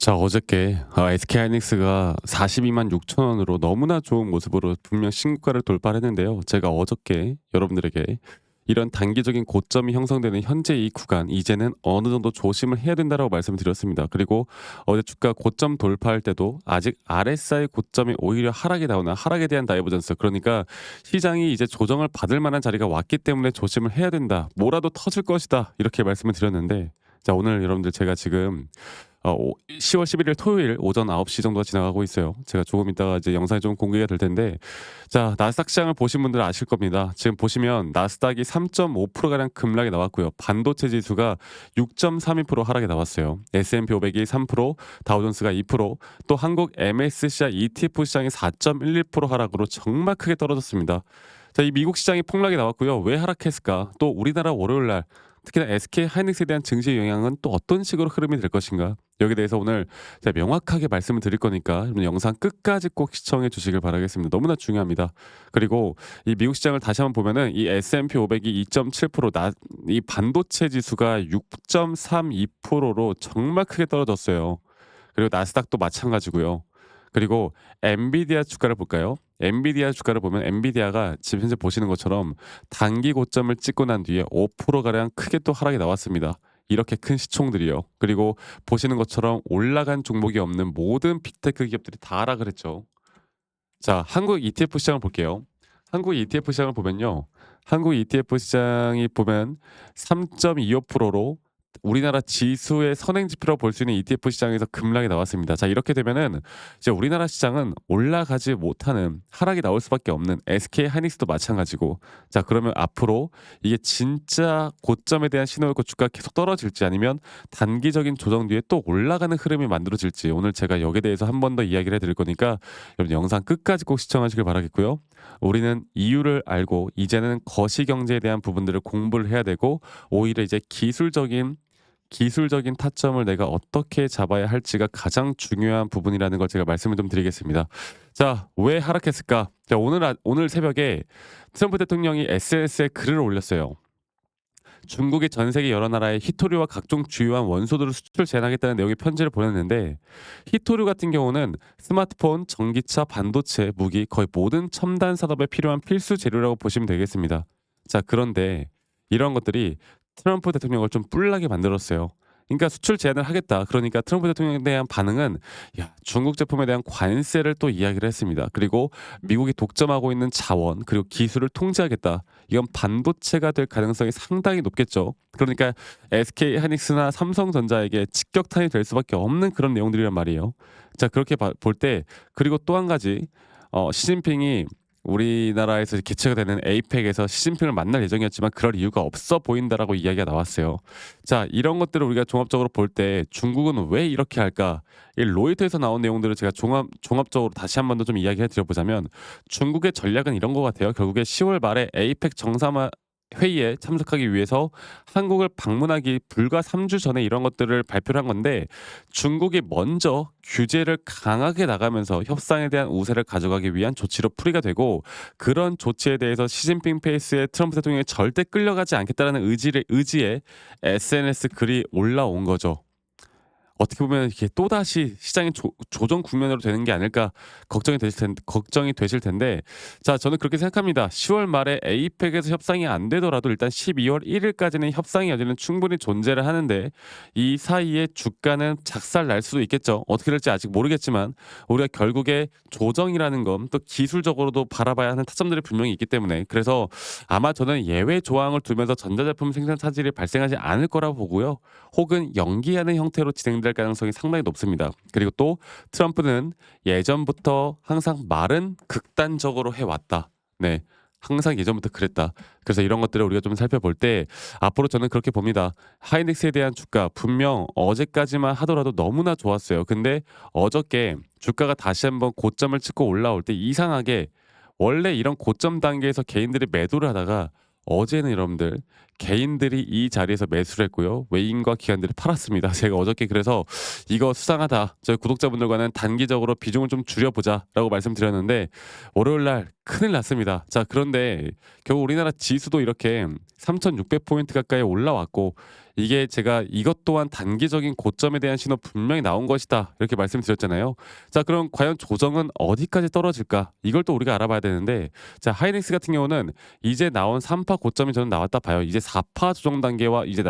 자, 어저께 SK하이닉스가 42만 6천 원으로 너무나 좋은 모습으로 분명 신고가를 돌파를 했는데요. 제가 어저께 여러분들에게 이런 단기적인 고점이 형성되는 현재 이 구간 이제는 어느 정도 조심을 해야 된다라고 말씀을 드렸습니다. 그리고 어제 주가 고점 돌파할 때도 아직 RSI 고점이 오히려 하락이 나오나 하락에 대한 다이버전스, 그러니까 시장이 이제 조정을 받을 만한 자리가 왔기 때문에 조심을 해야 된다. 뭐라도 터질 것이다. 이렇게 말씀을 드렸는데, 자, 오늘 여러분들 제가 지금 10월 11일 토요일 오전 9시 정도가 지나가고 있어요. 제가 조금 있다가 이제 영상이 좀 공개가 될 텐데, 자, 나스닥 시장을 보신 분들 아실 겁니다. 지금 보시면 나스닥이 3.5%가량 급락이 나왔고요. 반도체 지수가 6.32% 하락이 나왔어요. S&P 500이 3%, 다우존스가 2%, 또 한국 MSCI ETF 시장이 4.11% 하락으로 정말 크게 떨어졌습니다. 자, 이 미국 시장이 폭락이 나왔고요. 왜 하락했을까? 또 우리나라 월요일 날 특히나 SK 하이닉스에 대한 증시 영향은 또 어떤 식으로 흐름이 될 것인가? 여기에 대해서 오늘 제가 명확하게 말씀을 드릴 거니까 여러분 영상 끝까지 꼭 시청해 주시길 바라겠습니다. 너무나 중요합니다. 그리고 이 미국 시장을 다시 한번 보면은 이 S&P 500이 2.7%, 이 반도체 지수가 6.32%로 정말 크게 떨어졌어요. 그리고 나스닥도 마찬가지고요. 그리고 엔비디아 주가를 볼까요? 엔비디아 주가를 보면 엔비디아가 지금 현재 보시는 것처럼 단기 고점을 찍고 난 뒤에 5%가량 크게 또 하락이 나왔습니다. 이렇게 큰 시총들이요. 그리고 보시는 것처럼 올라간 종목이 없는 모든 빅테크 기업들이 다 하락을 했죠. 자, 한국 ETF 시장을 볼게요. 한국 ETF 시장을 보면요. 한국 ETF 시장이 보면 3.25%로 우리나라 지수의 선행 지표로 볼 수 있는 ETF 시장에서 급락이 나왔습니다. 자, 이렇게 되면은 이제 우리나라 시장은 올라가지 못하는, 하락이 나올 수밖에 없는 SK 하이닉스도 마찬가지고, 자, 그러면 앞으로 이게 진짜 고점에 대한 신호였고 주가 계속 떨어질지 아니면 단기적인 조정 뒤에 또 올라가는 흐름이 만들어질지, 오늘 제가 여기에 대해서 한 번 더 이야기를 해드릴 거니까 여러분 영상 끝까지 꼭 시청하시길 바라겠고요. 우리는 이유를 알고 이제는 거시경제에 대한 부분들을 공부를 해야 되고, 오히려 이제 기술적인 타점을 내가 어떻게 잡아야 할지가 가장 중요한 부분이라는 걸 제가 말씀을 좀 드리겠습니다. 자, 왜 하락했을까? 자, 오늘 새벽에 트럼프 대통령이 SNS에 글을 올렸어요. 중국이 전 세계 여러 나라에 희토류와 각종 주요한 원소들을 수출 제한하겠다는 내용의 편지를 보냈는데, 희토류 같은 경우는 스마트폰, 전기차, 반도체, 무기, 거의 모든 첨단 산업에 필요한 필수 재료라고 보시면 되겠습니다. 자, 그런데 이런 것들이 트럼프 대통령을 좀 뿔나게 만들었어요. 그러니까 수출 제한을 하겠다. 그러니까 트럼프 대통령에 대한 반응은, 야, 중국 제품에 대한 관세를 또 이야기를 했습니다. 그리고 미국이 독점하고 있는 자원 그리고 기술을 통제하겠다. 이건 반도체가 될 가능성이 상당히 높겠죠. 그러니까 SK 하이닉스나 삼성전자에게 직격탄이 될 수밖에 없는 그런 내용들이란 말이에요. 자, 그렇게 볼 때, 그리고 또 한 가지, 시진핑이 우리나라에서 개최가 되는 에이펙에서 시진핑을 만날 예정이었지만 그럴 이유가 없어 보인다라고 이야기가 나왔어요. 자, 이런 것들을 우리가 종합적으로 볼 때 중국은 왜 이렇게 할까? 이 로이터에서 나온 내용들을 제가 종합적으로 다시 한 번 더 좀 이야기해 드려보자면, 중국의 전략은 이런 것 같아요. 결국에 10월 말에 에이펙 정상화 회의에 참석하기 위해서 한국을 방문하기 불과 3주 전에 이런 것들을 발표를 한 건데, 중국이 먼저 규제를 강하게 나가면서 협상에 대한 우세를 가져가기 위한 조치로 풀이가 되고, 그런 조치에 대해서 시진핑 페이스의 트럼프 대통령이 절대 끌려가지 않겠다는 의지에 SNS 글이 올라온 거죠. 어떻게 보면 이게 또다시 시장이 조정 국면으로 되는 게 아닐까 걱정이 되실 텐데, 자, 저는 그렇게 생각합니다. 10월 말에 에이펙에서 협상이 안 되더라도 일단 12월 1일까지는 협상의 여지는 충분히 존재를 하는데, 이 사이에 주가는 작살 날 수도 있겠죠. 어떻게 될지 아직 모르겠지만 우리가 결국에 조정이라는 건 또 기술적으로도 바라봐야 하는 타점들이 분명히 있기 때문에, 그래서 아마 저는 예외 조항을 두면서 전자제품 생산 차질이 발생하지 않을 거라고 보고요. 혹은 연기하는 형태로 진행될 가능성이 상당히 높습니다. 그리고 또 트럼프는 예전부터 항상 말은 극단적으로 해왔다. 네. 항상 예전부터 그랬다. 그래서 이런 것들을 우리가 좀 살펴볼 때 앞으로 저는 그렇게 봅니다. 하이닉스에 대한 주가 분명 어제까지만 하더라도 너무나 좋았어요. 근데 어저께 주가가 다시 한번 고점을 찍고 올라올 때 이상하게, 원래 이런 고점 단계에서 개인들이 매도를 하다가 어제는 여러분들 개인들이 이 자리에서 매수를 했고요. 외인과 기관들이 팔았습니다. 제가 어저께 그래서 이거 수상하다, 저희 구독자분들과는 단기적으로 비중을 좀 줄여보자라고 말씀드렸는데, 월요일 날 큰일 났습니다. 자, 그런데 결국 우리나라 지수도 이렇게 3,600 포인트 가까이 올라왔고, 이게 제가 이것 또한 단기적인 고점에 대한 신호 분명히 나온 것이다, 이렇게 말씀드렸잖아요. 자, 그럼 과연 조정은 어디까지 떨어질까? 이걸 또 우리가 알아봐야 되는데, 자, 하이닉스 같은 경우는 이제 나온 3파 고점이 저는 나왔다 봐요. 이제 4파 조정 단계와 이제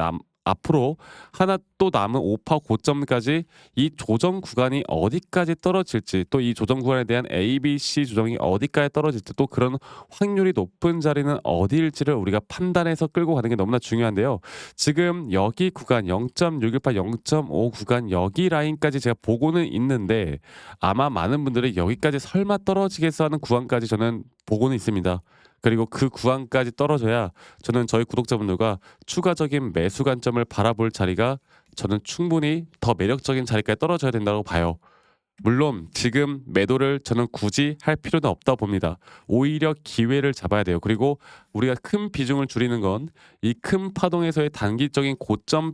앞으로 하나 또 남은 5파 고점까지 이 조정 구간이 어디까지 떨어질지, 또 이 조정 구간에 대한 A, B, C 조정이 어디까지 떨어질지, 또 그런 확률이 높은 자리는 어디일지를 우리가 판단해서 끌고 가는 게 너무나 중요한데요. 지금 여기 구간 0.618, 0.5 구간 여기 라인까지 제가 보고는 있는데, 아마 많은 분들이 여기까지 설마 떨어지겠어 하는 구간까지 저는 보고는 있습니다. 그리고 그 구간까지 떨어져야 저는 저희 구독자분들과 추가적인 매수 관점을 바라볼 자리가, 저는 충분히 더 매력적인 자리까지 떨어져야 된다고 봐요. 물론 지금 매도를 저는 굳이 할 필요는 없다 봅니다. 오히려 기회를 잡아야 돼요. 그리고 우리가 큰 비중을 줄이는 건 이 큰 파동에서의 단기적인 고점에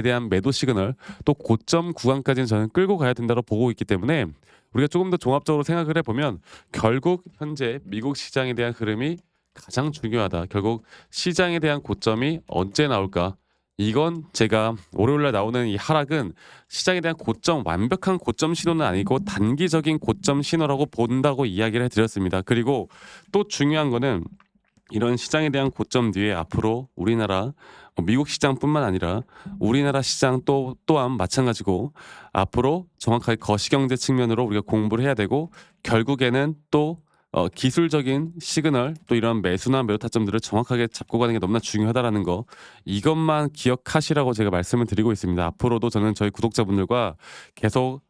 대한 매도 시그널, 또 고점 구간까지는 저는 끌고 가야 된다고 보고 있기 때문에, 우리가 조금 더 종합적으로 생각을 해보면 결국 현재 미국 시장에 대한 흐름이 가장 중요하다. 결국 시장에 대한 고점이 언제 나올까? 이건 제가 월요일날 나오는 이 하락은 시장에 대한 고점, 완벽한 고점 신호는 아니고 단기적인 고점 신호라고 본다고 이야기를 해드렸습니다. 그리고 또 중요한 거는, 이런 시장에 대한 고점 뒤에 앞으로 우리나라, 미국 시장뿐만 아니라 우리나라 시장 또한 마찬가지고, 앞으로 정확하게 거시경제 측면으로 우리가 공부를 해야 되고, 결국에는 또 기술적인 시그널, 또 이런 매수나 매도 타점들을 정확하게 잡고 가는 게 너무나 중요하다라는 거, 이것만 기억하시라고 제가 말씀을 드리고 있습니다. 앞으로도 저는 저희 구독자분들과 계속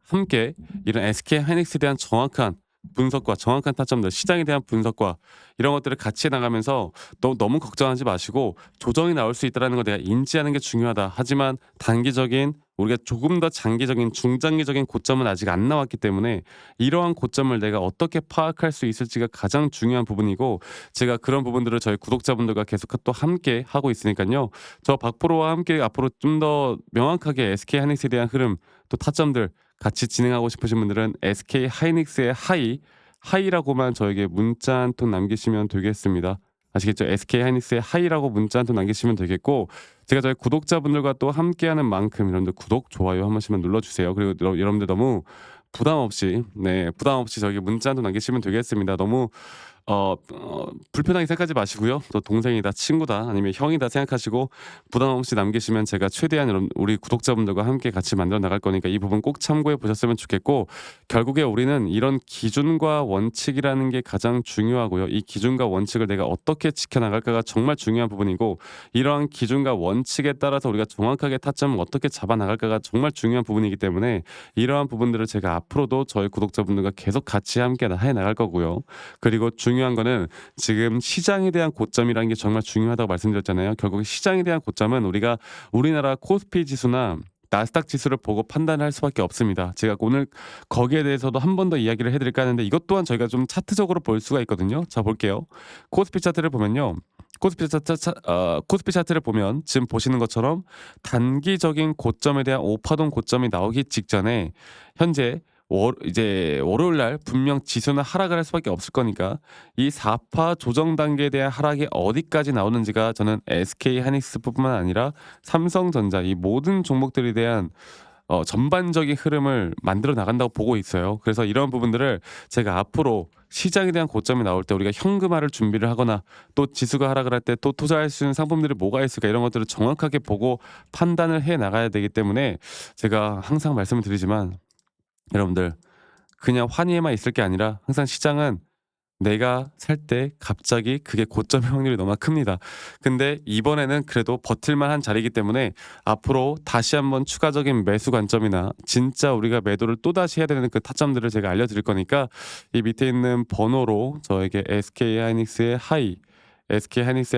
함께 이런 SK 하이닉스에 대한 정확한 분석과 정확한 타점들, 시장에 대한 분석과 이런 것들을 같이 나가면서, 너무 걱정하지 마시고 조정이 나올 수 있다는 걸 내가 인지하는 게 중요하다. 하지만 단기적인, 우리가 조금 더 장기적인, 중장기적인 고점은 아직 안 나왔기 때문에 이러한 고점을 내가 어떻게 파악할 수 있을지가 가장 중요한 부분이고, 제가 그런 부분들을 저희 구독자분들과 계속 또 함께 하고 있으니까요. 저 박프로와 함께 앞으로 좀 더 명확하게 SK 하이닉스에 대한 흐름, 또 타점들 같이 진행하고 싶으신 분들은 SK 하이닉스의 하이라고만 저에게 문자 한 통 남기시면 되겠습니다. 아시겠죠? SK 하이닉스의 하이라고 문자 한 통 남기시면 되겠고, 제가 저희 구독자분들과 또 함께하는 만큼 여러분들 구독, 좋아요 한 번씩만 눌러주세요. 그리고 여러분들 너무 부담 없이, 부담 없이 저에게 문자 한 통 남기시면 되겠습니다. 너무 불편하게 생각하지 마시고요. 또 동생이다, 친구다, 아니면 형이다 생각하시고 부담 없이 남기시면 제가 최대한 우리 구독자분들과 함께 같이 만들어 나갈 거니까 이 부분 꼭 참고해 보셨으면 좋겠고, 결국에 우리는 이런 기준과 원칙이라는 게 가장 중요하고요. 이 기준과 원칙을 내가 어떻게 지켜나갈까가 정말 중요한 부분이고, 이러한 기준과 원칙에 따라서 우리가 정확하게 타점을 어떻게 잡아 나갈까가 정말 중요한 부분이기 때문에, 이러한 부분들을 제가 앞으로도 저희 구독자분들과 계속 같이 함께 해 나갈 거고요. 그리고 중요한 거는 지금 시장에 대한 고점이라는 게 정말 중요하다고 말씀드렸잖아요. 결국 시장에 대한 고점은 우리가 우리나라 코스피 지수나 나스닥 지수를 보고 판단할 수밖에 없습니다. 제가 오늘 거기에 대해서도 한 번 더 이야기를 해드릴까 하는데, 이것 또한 저희가 좀 차트적으로 볼 수가 있거든요. 자, 볼게요. 코스피 차트를 보면요. 코스피 차트를 보면 지금 보시는 것처럼 단기적인 고점에 대한 오파동 고점이 나오기 직전에, 현재 이제 월요일 날 분명 지수는 하락을 할 수밖에 없을 거니까, 이 4파 조정 단계에 대한 하락이 어디까지 나오는지가 저는 SK 하이닉스뿐만 아니라 삼성전자, 이 모든 종목들에 대한 전반적인 흐름을 만들어 나간다고 보고 있어요. 그래서 이런 부분들을 제가 앞으로 시장에 대한 고점이 나올 때 우리가 현금화를 준비를 하거나, 또 지수가 하락을 할 때 또 투자할 수 있는 상품들이 뭐가 있을까, 이런 것들을 정확하게 보고 판단을 해 나가야 되기 때문에, 제가 항상 말씀을 드리지만 여러분들, 그냥 환희에만 있을 게 아니라 항상 시장은 내가 살 때 갑자기 그게 고점의 확률이 너무 큽니다. 근데 이번에는 그래도 버틸만한 자리이기 때문에 앞으로 다시 한번 추가적인 매수 관점이나 진짜 우리가 매도를 또다시 해야 되는 그 타점들을 제가 알려드릴 거니까, 이 밑에 있는 번호로 저에게 SK 하이닉스의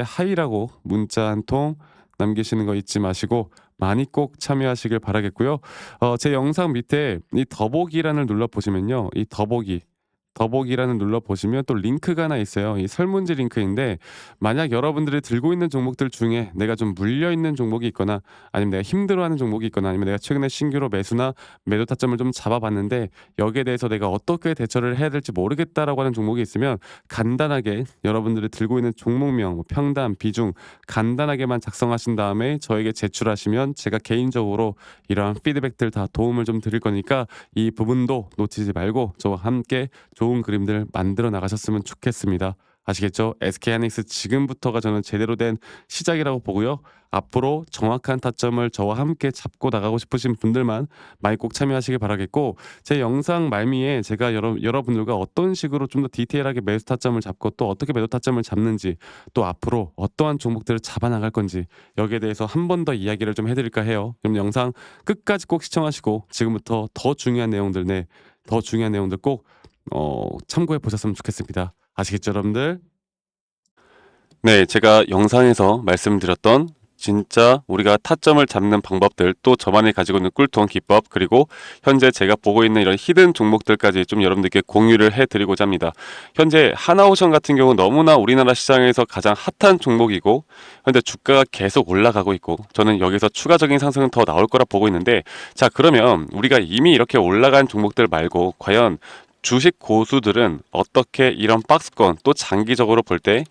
하이라고 문자 한 통 남기시는 거 잊지 마시고 많이 꼭 참여하시길 바라겠고요. 제 영상 밑에 이 더보기란을 눌러 보시면요, 이 더보기 더보기란을 눌러보시면 또 링크가 하나 있어요. 이 설문지 링크인데 만약 여러분들이 들고 있는 종목들 중에 내가 좀 물려있는 종목이 있거나 아니면 내가 힘들어하는 종목이 있거나 아니면 내가 최근에 신규로 매수나 매도 타점을 좀 잡아봤는데 여기에 대해서 내가 어떻게 대처를 해야 될지 모르겠다라고 하는 종목이 있으면 간단하게 여러분들이 들고 있는 종목명, 뭐 평단, 비중 간단하게만 작성하신 다음에 저에게 제출하시면 제가 개인적으로 이러한 피드백들 다 도움을 좀 드릴 거니까 이 부분도 놓치지 말고 저와 함께 좋은 그림들 만들어 나가셨으면 좋겠습니다. 아시겠죠? SK하이닉스 지금부터가 저는 제대로 된 시작이라고 보고요. 앞으로 정확한 타점을 저와 함께 잡고 나가고 싶으신 분들만 많이 꼭 참여하시길 바라겠고 제 영상 말미에 제가 여러분들과 어떤 식으로 좀 더 디테일하게 매수 타점을 잡고 또 어떻게 매도 타점을 잡는지 또 앞으로 어떠한 종목들을 잡아 나갈 건지 여기에 대해서 한 번 더 이야기를 좀 해드릴까 해요. 그럼 영상 끝까지 꼭 시청하시고 지금부터 더 중요한 내용들 더 중요한 내용들 꼭 참고해 보셨으면 좋겠습니다. 아시겠죠, 여러분들? 네, 제가 영상에서 말씀드렸던 진짜 우리가 타점을 잡는 방법들 또 저만이 가지고 있는 꿀통 기법 그리고 현재 제가 보고 있는 이런 히든 종목들까지 좀 여러분들께 공유를 해드리고자 합니다. 현재 하나오션 같은 경우 너무나 우리나라 시장에서 가장 핫한 종목이고 현재 주가가 계속 올라가고 있고 저는 여기서 추가적인 상승은 더 나올 거라 보고 있는데 자 그러면 우리가 이미 이렇게 올라간 종목들 말고 과연 주식 고수들은 어떻게 이런 박스권 또 장기적으로 볼 때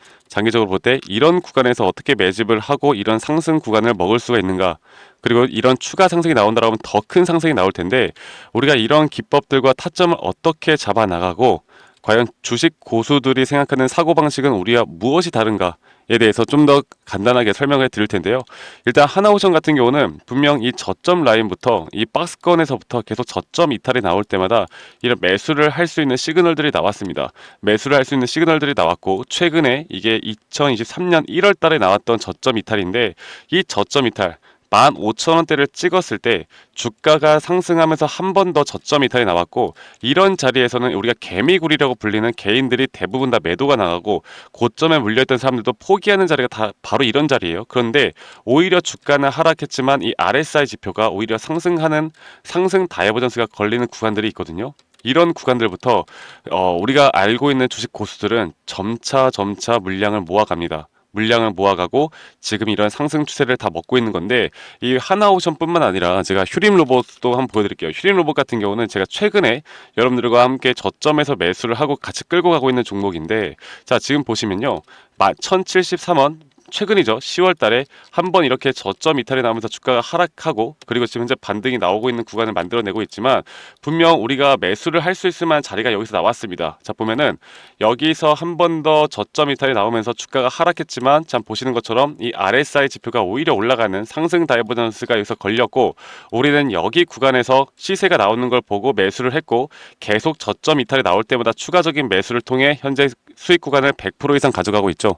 이런 구간에서 어떻게 매집을 하고 이런 상승 구간을 먹을 수가 있는가 그리고 이런 추가 상승이 나온다고 하면 더 큰 상승이 나올 텐데 우리가 이런 기법들과 타점을 어떻게 잡아 나가고 과연 주식 고수들이 생각하는 사고방식은 우리와 무엇이 다른가에 대해서 좀 더 간단하게 설명을 드릴 텐데요. 일단 하나오션 같은 경우는 분명 이 저점 라인부터 이 박스권에서부터 계속 저점 이탈이 나올 때마다 이런 매수를 할 수 있는 시그널들이 나왔습니다. 매수를 할 수 있는 시그널들이 나왔고 최근에 이게 2023년 1월 달에 나왔던 저점 이탈인데 이 저점 이탈 15,000원대를 찍었을 때 주가가 상승하면서 한 번 더 저점 이탈이 나왔고 이런 자리에서는 우리가 개미굴이라고 불리는 개인들이 대부분 다 매도가 나가고 고점에 물려있던 사람들도 포기하는 자리가 다 바로 이런 자리예요. 그런데 오히려 주가는 하락했지만 이 RSI 지표가 오히려 상승하는 상승 다이버전스가 걸리는 구간들이 있거든요. 이런 구간들부터 우리가 알고 있는 주식 고수들은 점차 물량을 모아갑니다. 물량을 모아가고 지금 이런 상승 추세를 다 먹고 있는 건데 이 하나오션뿐만 아니라 제가 휴림 로봇도 한번 보여드릴게요. 휴림 로봇 같은 경우는 제가 최근에 여러분들과 함께 저점에서 매수를 하고 같이 끌고 가고 있는 종목인데 자 지금 보시면요 1073원 최근이죠. 10월 달에 한번 이렇게 저점 이탈이 나오면서 주가가 하락하고 그리고 지금 현재 반등이 나오고 있는 구간을 만들어내고 있지만 분명 우리가 매수를 할 수 있을 만한 자리가 여기서 나왔습니다. 자 보면은 여기서 한 번 더 저점 이탈이 나오면서 주가가 하락했지만 참 보시는 것처럼 이 RSI 지표가 오히려 올라가는 상승 다이버전스가 여기서 걸렸고 우리는 여기 구간에서 시세가 나오는 걸 보고 매수를 했고 계속 저점 이탈이 나올 때마다 추가적인 매수를 통해 현재 수익 구간을 100% 이상 가져가고 있죠.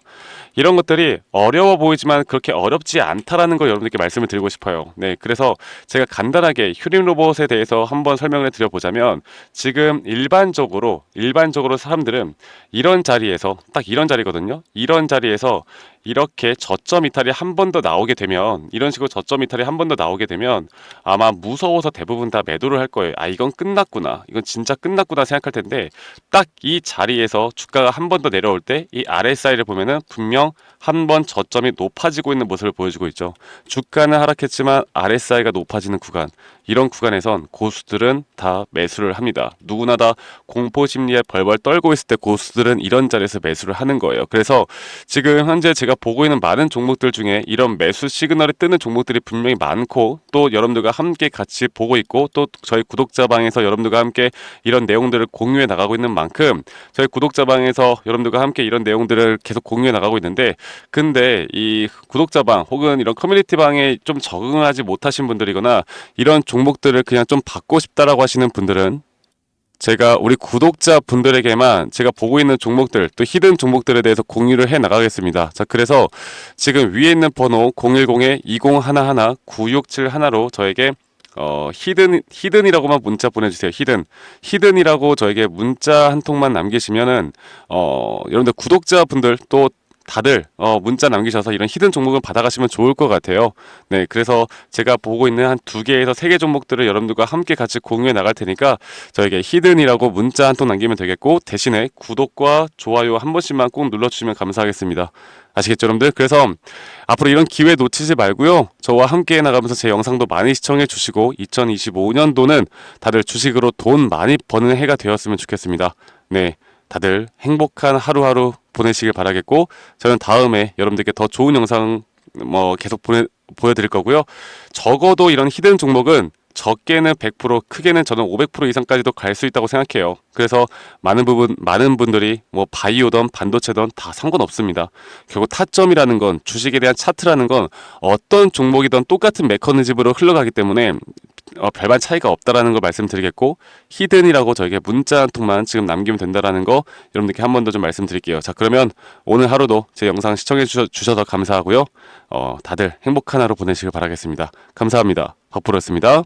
이런 것들이 어려워 보이지만 그렇게 어렵지 않다라는 걸 여러분들께 말씀을 드리고 싶어요. 네, 그래서 제가 간단하게 휴림 로봇에 대해서 한번 설명을 드려보자면 지금 일반적으로 사람들은 이런 자리에서 딱 이런 자리거든요. 이런 자리에서 이렇게 저점 이탈이 한 번 더 나오게 되면 이런 식으로 저점 이탈이 한 번 더 나오게 되면 아마 무서워서 대부분 다 매도를 할 거예요. 아 이건 끝났구나. 이건 진짜 끝났구나 생각할 텐데 딱 이 자리에서 주가가 한 번 더 내려올 때 이 RSI를 보면은 분명 한 번 저점이 높아지고 있는 모습을 보여주고 있죠. 주가는 하락했지만 RSI가 높아지는 구간 이런 구간에선 고수들은 다 매수를 합니다. 누구나 다 공포 심리에 벌벌 떨고 있을 때 고수들은 이런 자리에서 매수를 하는 거예요. 그래서 지금 현재 제가 보고 있는 많은 종목들 중에 이런 매수 시그널이 뜨는 종목들이 분명히 많고 또 여러분들과 함께 같이 보고 있고 또 저희 구독자방에서 여러분들과 함께 이런 내용들을 공유해 나가고 있는 만큼 저희 구독자방에서 여러분들과 함께 이런 내용들을 계속 공유해 나가고 있는데 근데 이 구독자방 혹은 이런 커뮤니티방에 좀 적응하지 못하신 분들이거나 이런 종목들을 그냥 좀 받고 싶다라고 하시는 분들은 제가 우리 구독자 분들에게만 제가 보고 있는 종목들 또 히든 종목들에 대해서 공유를 해 나가겠습니다. 자 그래서 지금 위에 있는 번호 010-2011-9671로 저에게 히든이라고만 문자 보내주세요. 히든이라고 저에게 문자 한 통만 남기시면은 여러분들 구독자분들 또 다들 문자 남기셔서 이런 히든 종목을 받아가시면 좋을 것 같아요. 네, 그래서 제가 보고 있는 한 2개에서 3개 종목들을 여러분들과 함께 같이 공유해 나갈 테니까 저에게 히든이라고 문자 한 통 남기면 되겠고, 대신에 구독과 좋아요 한 번씩만 꼭 눌러주시면 감사하겠습니다. 아시겠죠, 여러분들? 그래서 앞으로 이런 기회 놓치지 말고요. 저와 함께 나가면서 제 영상도 많이 시청해 주시고 2025년도는 다들 주식으로 돈 많이 버는 해가 되었으면 좋겠습니다. 네, 다들 행복한 하루하루 보내시길 바라겠고, 저는 다음에 여러분들께 더 좋은 영상 계속 보여드릴 거고요. 적어도 이런 히든 종목은 적게는 100%, 크게는 저는 500% 이상까지도 갈 수 있다고 생각해요. 그래서 많은 분들이 바이오든 반도체든 다 상관없습니다. 결국 타점이라는 건, 주식에 대한 차트라는 건 어떤 종목이든 똑같은 메커니즘으로 흘러가기 때문에 별반 차이가 없다라는 걸 말씀드리겠고, 히든이라고 저에게 문자 한 통만 지금 남기면 된다라는 거 여러분들께 한 번 더 좀 말씀드릴게요. 자, 그러면 오늘 하루도 제 영상 시청해 주셔서 감사하고요. 다들 행복한 하루 보내시길 바라겠습니다. 감사합니다. 박프로였습니다.